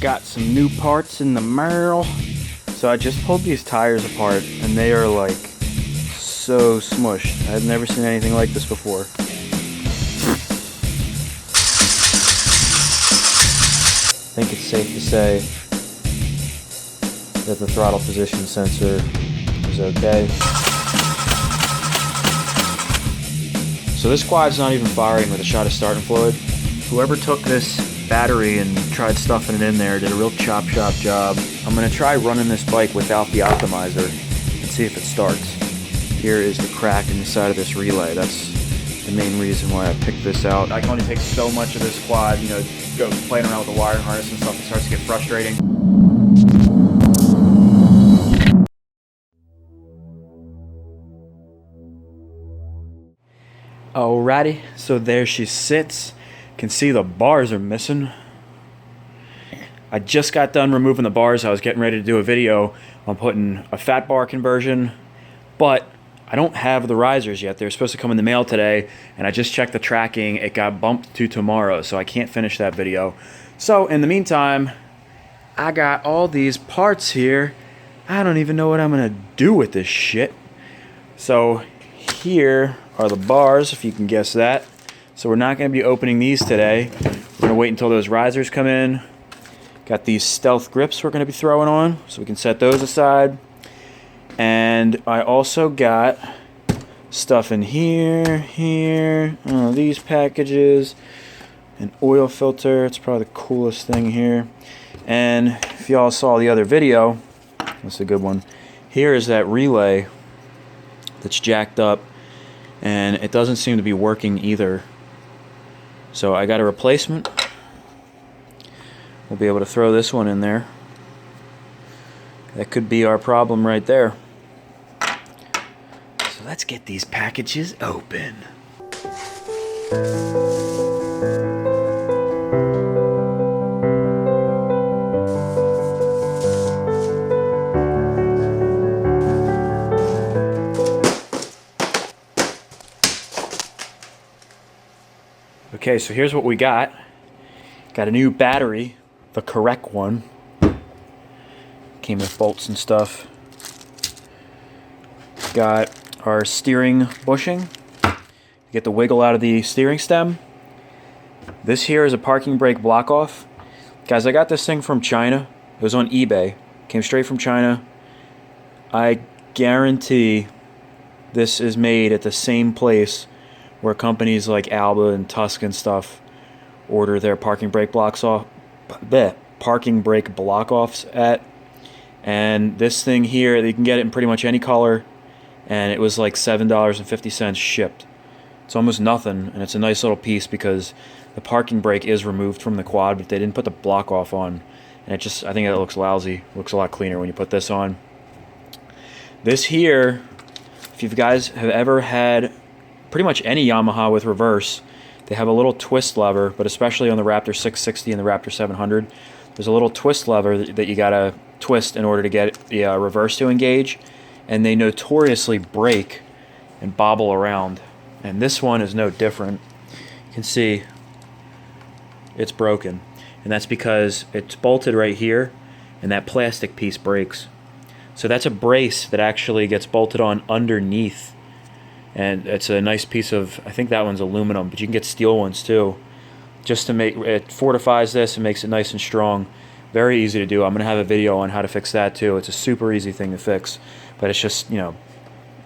got some new parts in the mail. So I just pulled these tires apart and they are like so smushed. I've never seen anything like this before. I think it's safe to say that the throttle position sensor is okay. So this quad's not even firing with a shot of starting fluid. Whoever took this battery and tried stuffing it in there did a real chop job. I'm gonna try running this bike without the optimizer and see if it starts. Here is the crack in the side of this relay. That's the main reason why I picked this out. I can only take so much of this quad, you know, go playing around with the wiring harness and stuff. It starts to get frustrating. Alrighty, so there she sits. Can see the bars are missing. I just got done removing the bars. I was getting ready to do a video on putting a fat bar conversion, but I don't have the risers yet. They're supposed to come in the mail today, and I just checked the tracking. It got bumped to tomorrow, so I can't finish that video. So in the meantime, I got all these parts here. I don't even know what I'm gonna do with this shit. So here are the bars, if you can guess that. So we're not going to be opening these today. We're going to wait until those risers come in. Got these stealth grips we're going to be throwing on, so we can set those aside. And I also got stuff in here, these packages, an oil filter. It's probably the coolest thing here. And if y'all saw the other video, that's a good one. Here is that relay that's jacked up, and it doesn't seem to be working either. So I got a replacement. We'll be able to throw this one in there. That could be our problem right there. So let's get these packages open. Okay, so here's what we got. Got a new battery, the correct one. Came with bolts and stuff. Got our steering bushing to get the wiggle out of the steering stem. This here is a parking brake block off. Guys, I got this thing from China. It was on eBay. Came straight from China. I guarantee this is made at the same place where companies like Alba and Tusk and stuff order their parking brake blocks off, parking brake block offs at. And this thing here, you can get it in pretty much any color, and it was like $7.50 shipped. It's almost nothing, and it's a nice little piece because the parking brake is removed from the quad, but they didn't put the block off on, and it just, I think it looks lousy. It looks a lot cleaner when you put this on. This here, if you guys have ever had pretty much any Yamaha with reverse, they have a little twist lever, but especially on the Raptor 660 and the Raptor 700, there's a little twist lever that you gotta twist in order to get the reverse to engage, and they notoriously break and bobble around, and this one is no different. You can see it's broken, and that's because it's bolted right here, and that plastic piece breaks. So that's a brace that actually gets bolted on underneath. And it's a nice piece of, I think that one's aluminum, but you can get steel ones too. Just to make, it fortifies this and makes it nice and strong. Very easy to do. I'm going to have a video on how to fix that too. It's a super easy thing to fix, but it's just, you know,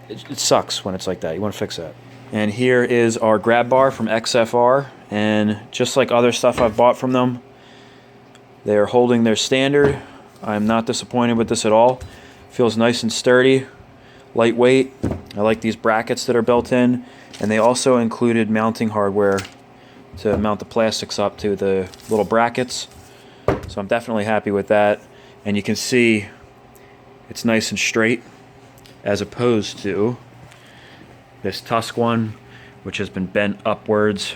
it sucks when it's like that. You want to fix that. And here is our grab bar from XFR, and just like other stuff I've bought from them, they are holding their standard. I'm not disappointed with this at all. Feels nice and sturdy. Lightweight. I like these brackets that are built in, and they also included mounting hardware to mount the plastics up to the little brackets, so I'm definitely happy with that. And you can see it's nice and straight as opposed to this Tusk one, which has been bent upwards.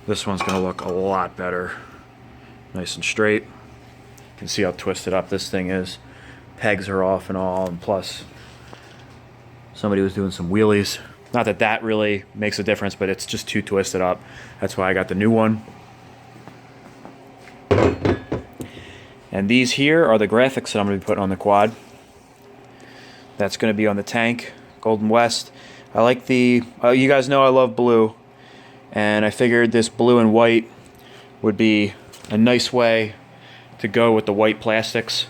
This one's going to look a lot better. Nice and straight. You can see how twisted up this thing is. Pegs are off and all, and plus somebody was doing some wheelies. Not that that really makes a difference, but it's just too twisted up. That's why I got the new one. And these here are the graphics that I'm going to be putting on the quad. That's going to be on the tank, Golden West. I like the, you guys know I love blue, and I figured this blue and white would be a nice way to go with the white plastics,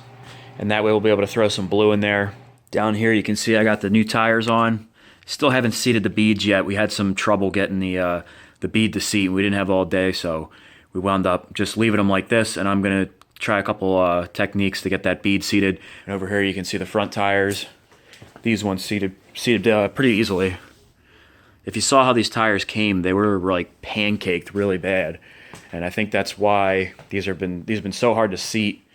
and that way we'll be able to throw some blue in there. Down here you can see I got the new tires on. Still haven't seated the beads yet. We had some trouble getting the bead to seat. We didn't have all day, so we wound up just leaving them like this, and I'm going to try a couple techniques to get that bead seated. And over here you can see the front tires. These ones seated pretty easily. If you saw how these tires came, they were like pancaked really bad, and I think that's why these have been so hard to seat.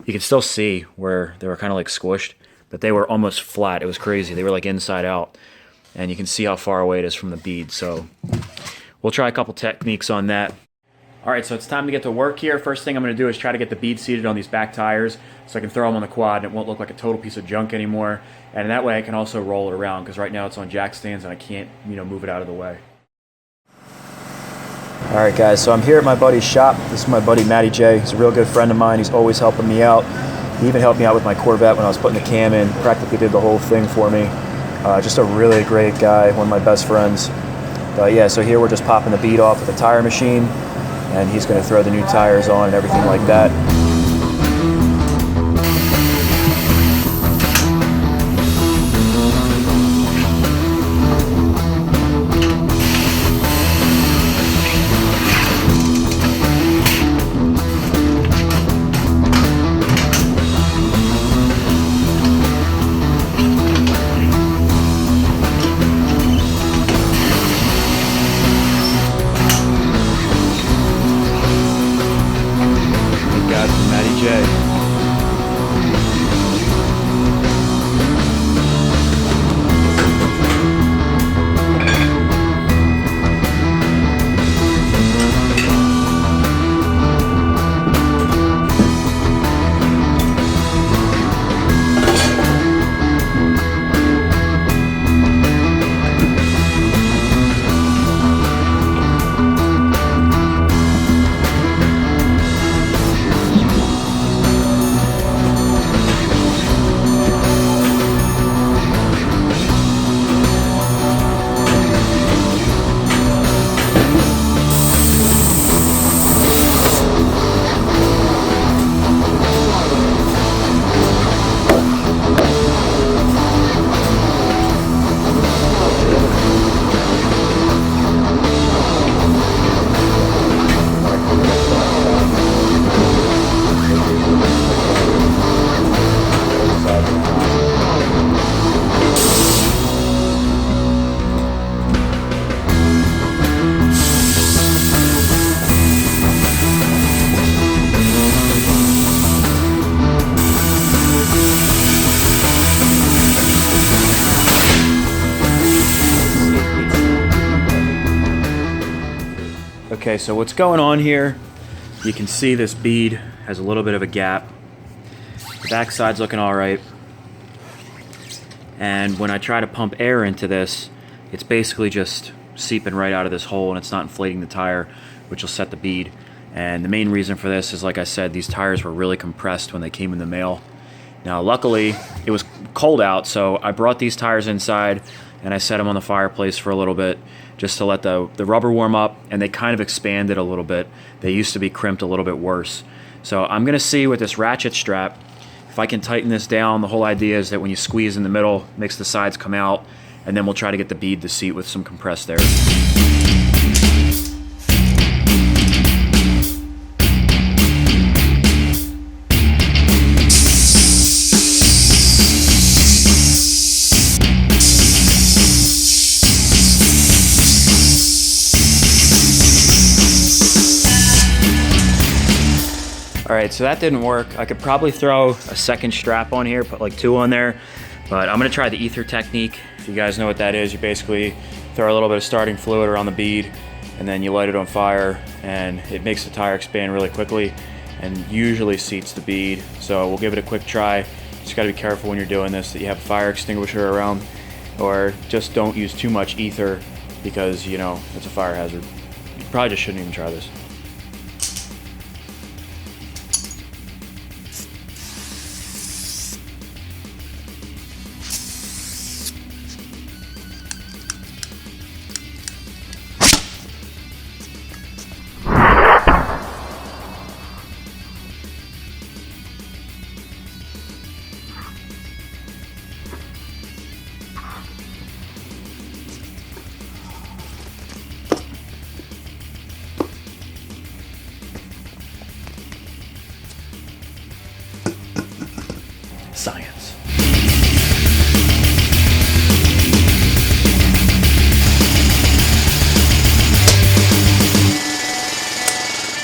You can still see where they were kind of like squished, but they were almost flat. It was crazy. They were like inside out, and you can see how far away it is from the bead. So we'll try a couple techniques on that. All right, so it's time to get to work here. First thing I'm going to do is try to get the bead seated on these back tires so I can throw them on the quad and it won't look like a total piece of junk anymore. And that way I can also roll it around, because right now it's on jack stands and I can't, move it out of the way. All right, guys, so I'm here at my buddy's shop. This is my buddy Matty J. He's a real good friend of mine. He's always helping me out. He even helped me out with my Corvette when I was putting the cam in. Practically did the whole thing for me. Just a really great guy, one of my best friends. Yeah, so here we're just popping the bead off with a tire machine, and he's going to throw the new tires on and everything like that. Okay, so what's going on here, you can see this bead has a little bit of a gap. The back side's looking all right. And when I try to pump air into this, it's basically just seeping right out of this hole, and it's not inflating the tire, which will set the bead. And the main reason for this is, like I said, these tires were really compressed when they came in the mail. Now, luckily, it was cold out, so I brought these tires inside and I set them on the fireplace for a little bit just to let the rubber warm up, and they kind of expanded a little bit. They used to be crimped a little bit worse. So I'm going to see with this ratchet strap if I can tighten this down. The whole idea is that when you squeeze in the middle, it makes the sides come out, and then we'll try to get the bead to seat with some compressed air. Alright, so that didn't work. I could probably throw a second strap on here, put like 2 on there, but I'm going to try the ether technique. If you guys know what that is, you basically throw a little bit of starting fluid around the bead, and then you light it on fire, and it makes the tire expand really quickly, and usually seats the bead. So we'll give it a quick try. Just got to be careful when you're doing this that you have a fire extinguisher around, or just don't use too much ether, because, you know, it's a fire hazard. You probably just shouldn't even try this. science.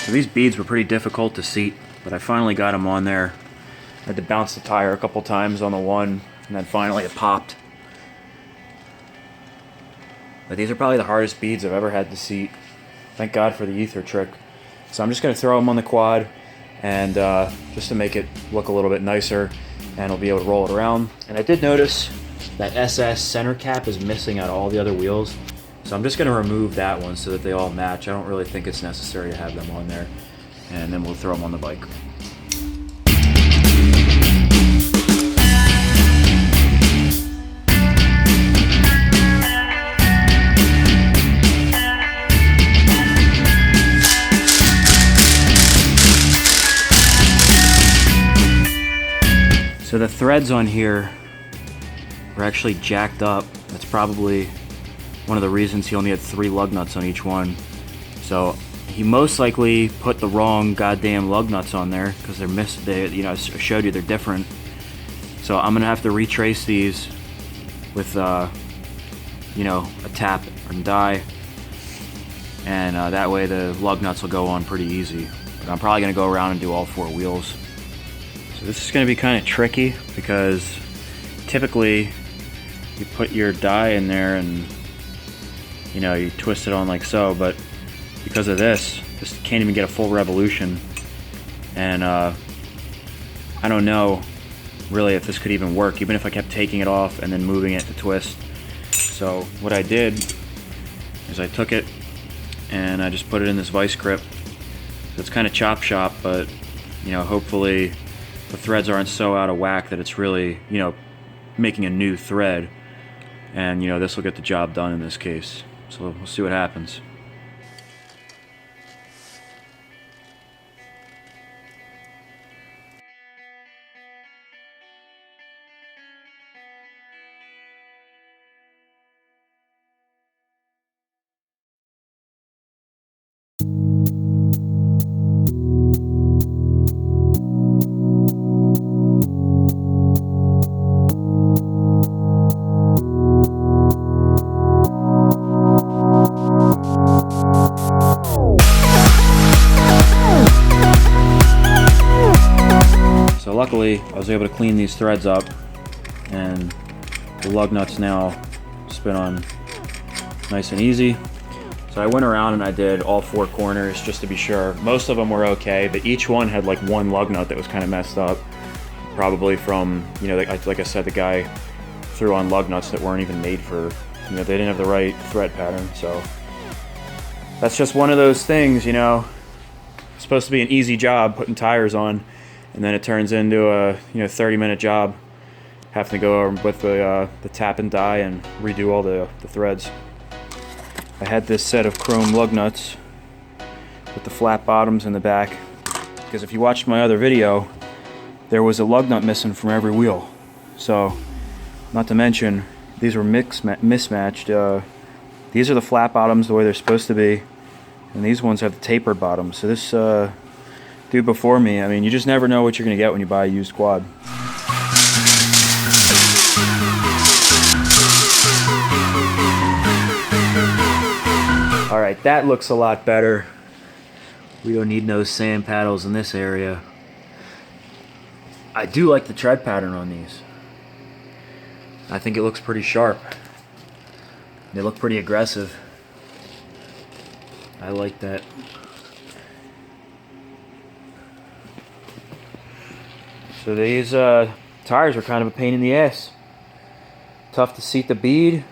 So these beads were pretty difficult to seat, but I finally got them on there. I had to bounce the tire a couple times on the one, and then finally it popped. But these are probably the hardest beads I've ever had to seat. Thank God for the ether trick. So I'm just going to throw them on the quad, and just to make it look a little bit nicer, and I'll be able to roll it around. And I did notice that SS center cap is missing out of all the other wheels. So I'm just going to remove that one so that they all match. I don't really think it's necessary to have them on there. And then we'll throw them on the bike. So the threads on here are actually jacked up. That's probably one of the reasons he only had 3 lug nuts on each one. So he most likely put the wrong goddamn lug nuts on there because they're you know, I showed you they're different. So I'm gonna have to retrace these with you know, a tap and die, and that way the lug nuts will go on pretty easy. But I'm probably gonna go around and do all 4 wheels. So this is going to be kind of tricky because typically you put your die in there and, you know, you twist it on like so, but because of this can't even get a full revolution, and I don't know really if this could even work, even if I kept taking it off and then moving it to twist. So what I did is I took it and I just put it in this vice grip. So it's kind of chop shop, but you know, hopefully the threads aren't so out of whack that it's really, you know, making a new thread, and you know, this will get the job done in this case. So we'll see what happens. Luckily, I was able to clean these threads up, and the lug nuts now spin on nice and easy. So I went around and I did all 4 corners just to be sure. Most of them were okay, but each one had like one lug nut that was kind of messed up. Probably from, you know, like I said, the guy threw on lug nuts that weren't even made for, you know, they didn't have the right thread pattern. So that's just one of those things, you know. It's supposed to be an easy job putting tires on, and then it turns into a, you know, 30-minute job having to go over with the tap and die and redo all the threads. I had this set of chrome lug nuts with the flat bottoms in the back because if you watched my other video, there was a lug nut missing from every wheel. So, not to mention, these were mismatched. These are the flat bottoms the way they're supposed to be, and these ones have the tapered bottoms. So this dude before me, I mean, you just never know what you're gonna get when you buy a used quad. Alright, that looks a lot better. We don't need no sand paddles in this area. I do like the tread pattern on these. I think it looks pretty sharp. They look pretty aggressive. I like that. So these tires were kind of a pain in the ass. Tough to seat the bead.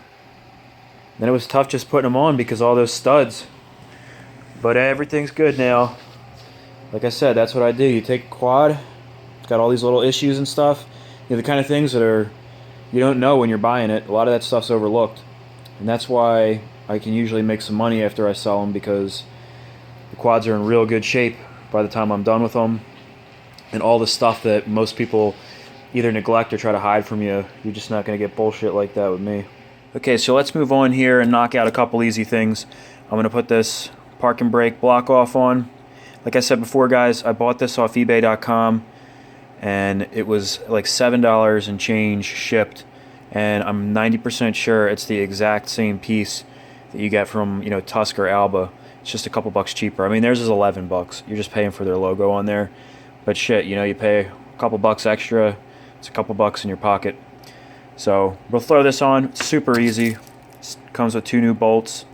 Then it was tough just putting them on because all those studs. But everything's good now. Like I said, that's what I do. You take a quad, it's got all these little issues and stuff. You know, the kind of things that are, you don't know when you're buying it. A lot of that stuff's overlooked. And that's why I can usually make some money after I sell them, because the quads are in real good shape by the time I'm done with them. And all the stuff that most people either neglect or try to hide from you, you're just not going to get bullshit like that with me. Okay, so let's move on here and knock out a couple easy things. I'm going to put this park and brake block off on. Like I said before, guys, I bought this off eBay.com, and it was like $7 and change shipped, and I'm 90% sure it's the exact same piece that you get from, you know, Tusk or Alba. It's just a couple bucks cheaper. I mean, theirs is 11 bucks. You're just paying for their logo on there. But shit, you know, you pay a couple bucks extra, it's a couple bucks in your pocket. So we'll throw this on. It's super easy. It comes with 2 new bolts.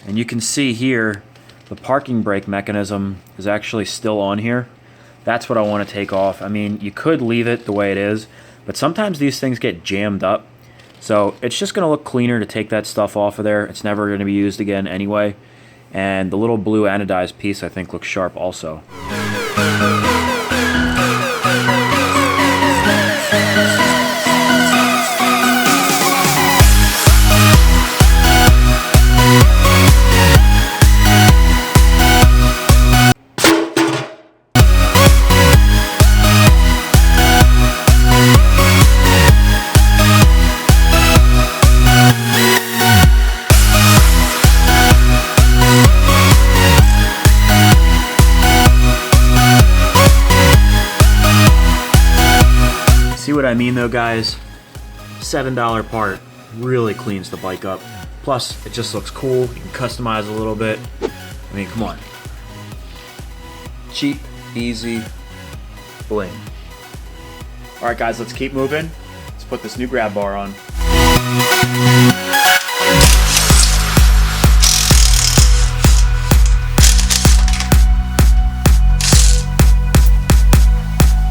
And you can see here, the parking brake mechanism is actually still on here. That's what I want to take off. I mean, you could leave it the way it is, but sometimes these things get jammed up. So it's just going to look cleaner to take that stuff off of there. It's never going to be used again anyway. And the little blue anodized piece, I think, looks sharp also. See what I mean though, guys? $7 part really cleans the bike up. Plus, it just looks cool. You can customize a little bit. I mean, come on. Cheap, easy, bling. All right, guys, let's keep moving. Let's put this new grab bar on.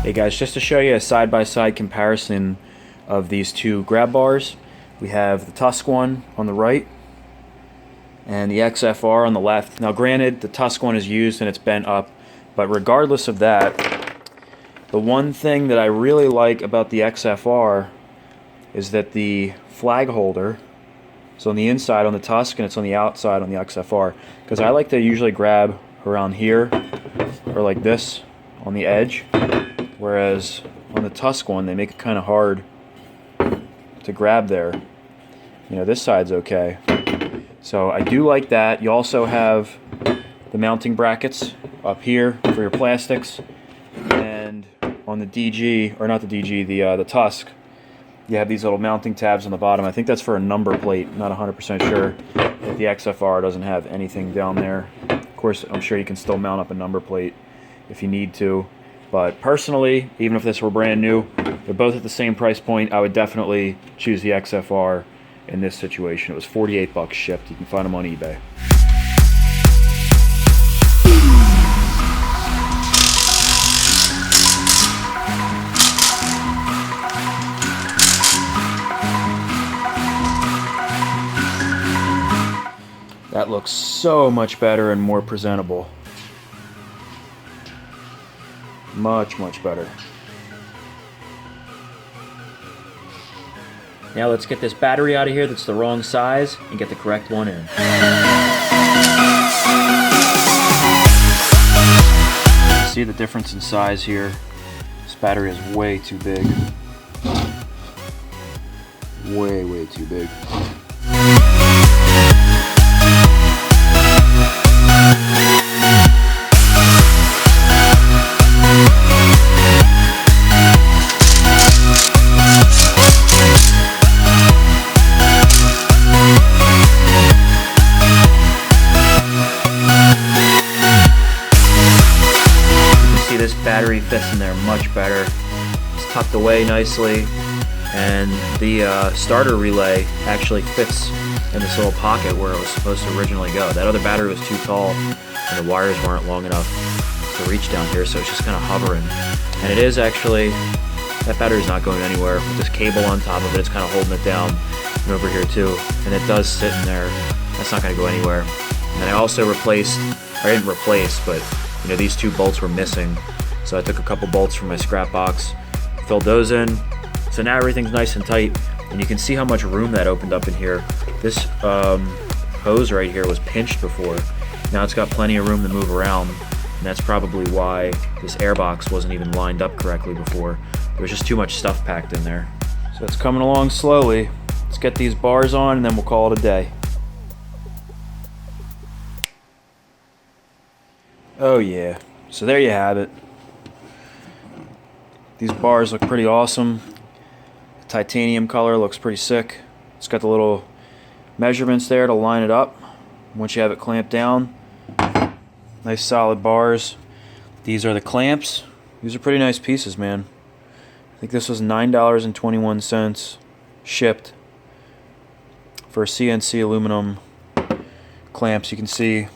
Hey guys, just to show you a side-by-side comparison of these two grab bars, we have the Tusk one on the right and the XFR on the left. Now granted, the Tusk one is used and it's bent up, but regardless of that, the one thing that I really like about the XFR is that the flag holder is on the inside on the Tusk and it's on the outside on the XFR, because I like to usually grab around here or like this on the edge. Whereas on the Tusk one, they make it kind of hard to grab there. You know, this side's okay. So I do like that. You also have the mounting brackets up here for your plastics. And on the DG, or not the DG, the Tusk, you have these little mounting tabs on the bottom. I think that's for a number plate. Not 100% sure. But the XFR doesn't have anything down there. Of course, I'm sure you can still mount up a number plate if you need to. But personally, even if this were brand new, they're both at the same price point. I would definitely choose the XFR in this situation. It was 48 bucks shipped. You can find them on eBay. That looks so much better and more presentable. Much, much better. Now let's get this battery out of here that's the wrong size and get the correct one in. See the difference in size here? This battery is way too big. Way, way too big. Battery fits in there much better. It's tucked away nicely, and the starter relay actually fits in this little pocket where it was supposed to originally go. That other battery was too tall and the wires weren't long enough to reach down here, so it's just kind of hovering. And it is actually, that battery's not going anywhere. With this cable on top of it, it's kind of holding it down, and over here too. And it does sit in there. That's not going to go anywhere. And then I also replaced, I didn't replace, but you know, these two bolts were missing. So I took a couple bolts from my scrap box, filled those in. So now everything's nice and tight, and you can see how much room that opened up in here. This hose right here was pinched before. Now it's got plenty of room to move around, and that's probably why this air box wasn't even lined up correctly before. There was just too much stuff packed in there. So it's coming along slowly. Let's get these bars on, and then we'll call it a day. Oh yeah, so there you have it. These bars look pretty awesome. The titanium color looks pretty sick. It's got the little measurements there to line it up once you have it clamped down. Nice solid bars. These are the clamps. These are pretty nice pieces, man. I think this was $9.21 shipped for CNC aluminum clamps. You can see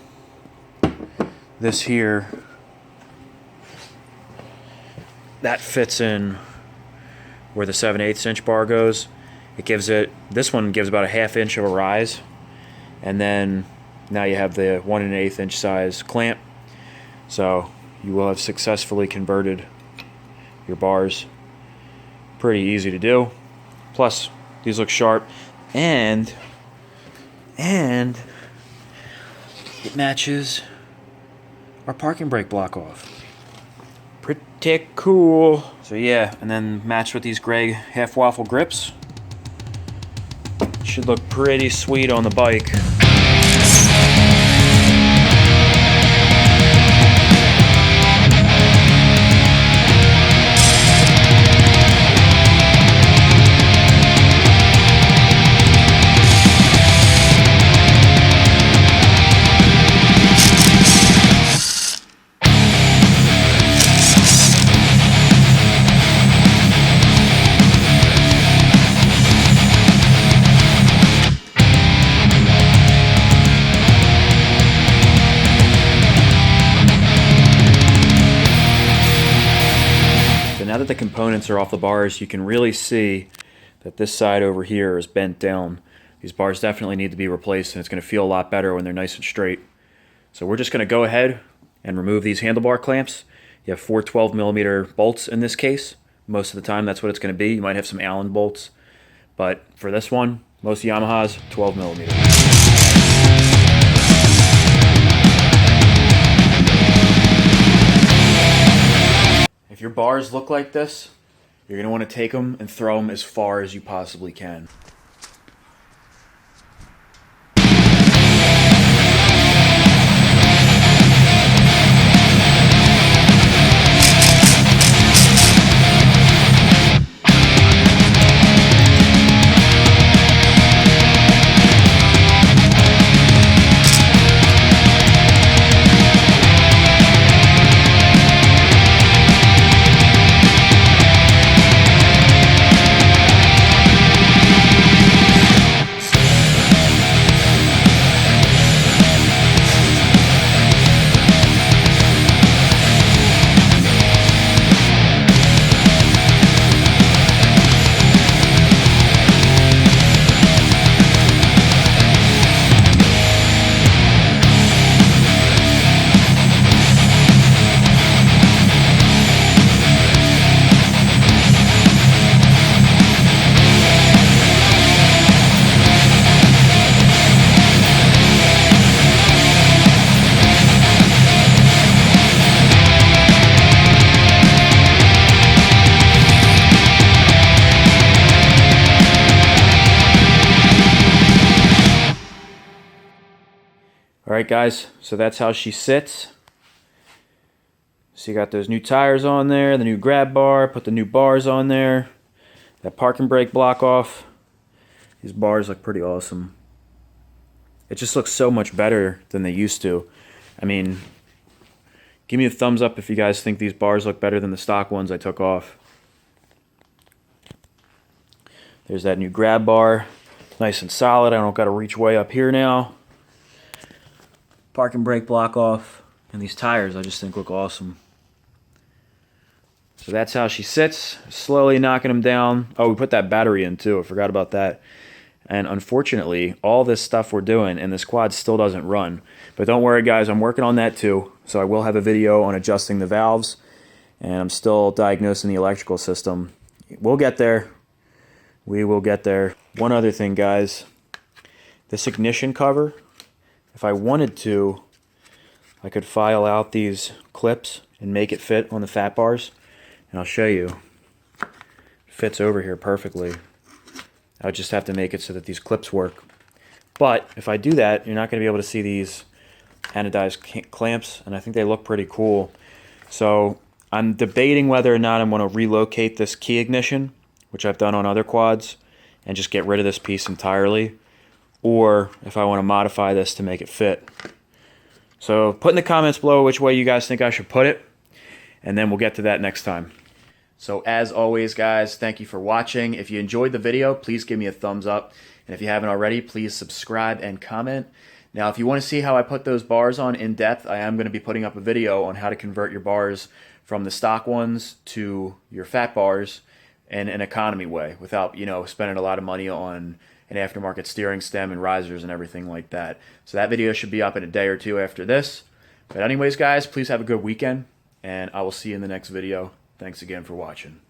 this here. That fits in where the 7/8 inch bar goes. It gives it, this one gives about a 1/2 inch of a rise, and then now you have the 1 1/8 inch size clamp. So you will have successfully converted your bars. Pretty easy to do. Plus these look sharp, and it matches our parking brake block off. Pretty cool. So yeah, and then matched with these gray half waffle grips. Should look pretty sweet on the bike. Now that the components are off the bars, you can really see that this side over here is bent down. These bars definitely need to be replaced, and it's going to feel a lot better when they're nice and straight. So we're just going to go ahead and remove these handlebar clamps. You have 4 12mm bolts in this case. Most of the time that's what it's going to be. You might have some Allen bolts, but for this one, most Yamahas, 12mm. If your bars look like this, you're going to want to take them and throw them as far as you possibly can. Alright guys, so that's how she sits. So you got those new tires on there, the new grab bar, put the new bars on there, that parking brake block off. These bars look pretty awesome. It just looks so much better than they used to. I mean, give me a thumbs up if you guys think these bars look better than the stock ones I took off. There's that new grab bar, nice and solid. I don't got to reach way up here now. Parking brake block off, and these tires I just think look awesome. So that's how she sits, slowly knocking them down. Oh, we put that battery in too, I forgot about that. And unfortunately, all this stuff we're doing and this quad still doesn't run. But don't worry guys, I'm working on that too. So I will have a video on adjusting the valves, and I'm still diagnosing the electrical system. We'll get there. We will get there. One other thing guys, this ignition cover, if I wanted to, I could file out these clips and make it fit on the fat bars. And I'll show you. It fits over here perfectly. I would just have to make it so that these clips work. But if I do that, you're not going to be able to see these anodized clamps, and I think they look pretty cool. So I'm debating whether or not I'm going to relocate this key ignition, which I've done on other quads, and just get rid of this piece entirely, or if I want to modify this to make it fit. So put in the comments below which way you guys think I should put it, and then we'll get to that next time. So as always, guys, thank you for watching. If you enjoyed the video, please give me a thumbs up. And if you haven't already, please subscribe and comment. Now, if you want to see how I put those bars on in depth, I am going to be putting up a video on how to convert your bars from the stock ones to your fat bars in an economy way without, you know, spending a lot of money on an aftermarket steering stem and risers and everything like that. So that video should be up in a day or two after this. But anyways, guys, please have a good weekend, and I will see you in the next video. Thanks again for watching.